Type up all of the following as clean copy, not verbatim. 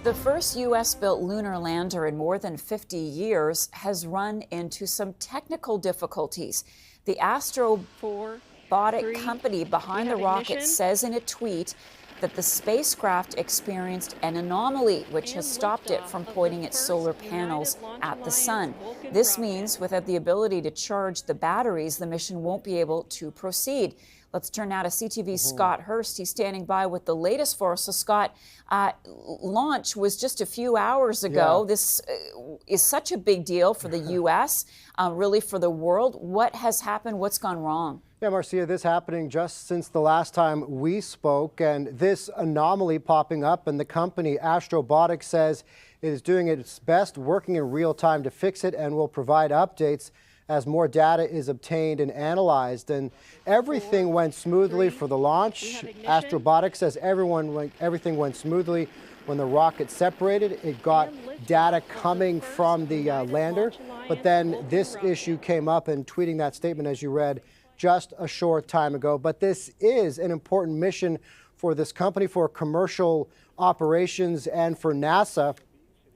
The first U.S.-built lunar lander in more than 50 years has run into some technical difficulties. The astrobotic company behind the rocket says in a tweet that the spacecraft experienced an anomaly which has stopped it from pointing its solar panels at the sun. This means without the ability to charge the batteries, the mission won't be able to proceed. Let's turn now to CTV's Scott Hurst. He's standing by with the latest for us. So, Scott, launch was just a few hours ago. Yeah. This is such a big deal for the U.S., really for the world. What has happened? What's gone wrong? Yeah, Marcia, this happening just since the last time we spoke, and this anomaly popping up, and the company Astrobotic says it is doing its best, working in real time to fix it, and will provide updates as more data is obtained and analyzed. And everything went smoothly for the launch. Astrobotic says everything went smoothly when the rocket separated. It got data coming from the lander, but then this issue came up, and tweeting that statement, as you read, just a short time ago. But this is an important mission for this company, for commercial operations, and for NASA,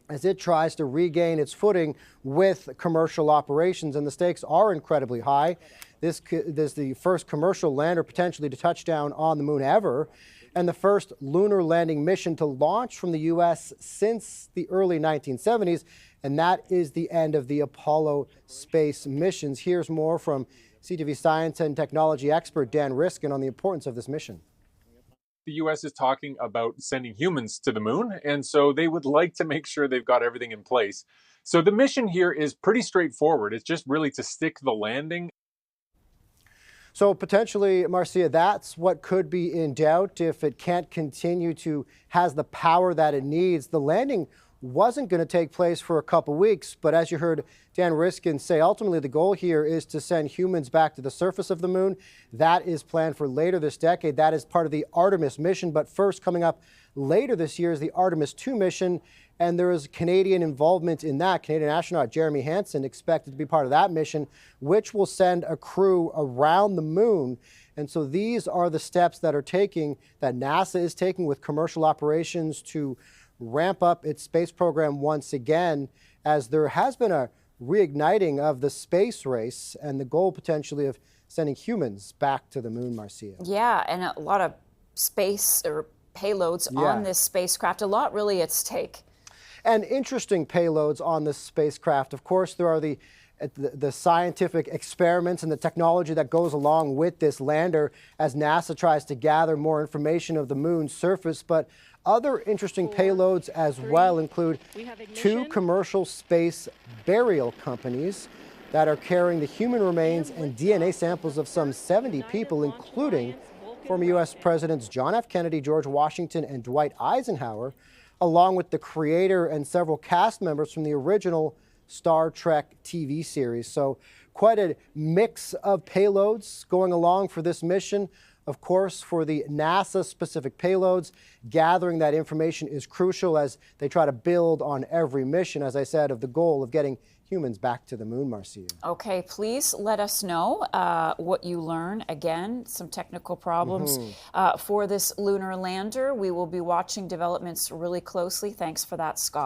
as it tries to regain its footing with commercial operations, and the stakes are incredibly high. This is the first commercial lander potentially to touch down on the moon ever, and the first lunar landing mission to launch from the U.S. since the early 1970s, and that is the end of the Apollo space missions. Here's more from CTV science and technology expert Dan Riskin on the importance of this mission. The U.S. is talking about sending humans to the moon, and so they would like to make sure they've got everything in place. So the mission here is pretty straightforward. It's just really to stick the landing. So potentially, Marcia, that's what could be in doubt if it can't continue to has the power that it needs. The landing wasn't going to take place for a couple weeks, but as you heard Dan Riskin say, ultimately the goal here is to send humans back to the surface of the moon. That is planned for later this decade. That is part of the Artemis mission, but first coming up later this year is the Artemis 2 mission, and there is Canadian involvement in that. Canadian astronaut Jeremy Hansen expected to be part of that mission, which will send a crew around the moon. And so these are the steps that NASA is taking with commercial operations to ramp up its space program once again, as there has been a reigniting of the space race and the goal potentially of sending humans back to the moon, Marcia. Yeah, and a lot of space or payloads on this spacecraft, a lot really at stake. And interesting payloads on this spacecraft. Of course, there are the scientific experiments and the technology that goes along with this lander as NASA tries to gather more information of the moon's surface. But other interesting payloads as well include two commercial space burial companies that are carrying the human remains and DNA samples of some 70 people, including former U.S. Presidents John F. Kennedy, George Washington, and Dwight Eisenhower, along with the creator and several cast members from the original Star Trek TV series. So quite a mix of payloads going along for this mission. Of course, for the NASA-specific payloads, gathering that information is crucial as they try to build on every mission, as I said, of the goal of getting humans back to the moon, Marcia. Okay, please let us know what you learn. Again, some technical problems for this lunar lander. We will be watching developments really closely. Thanks for that, Scott.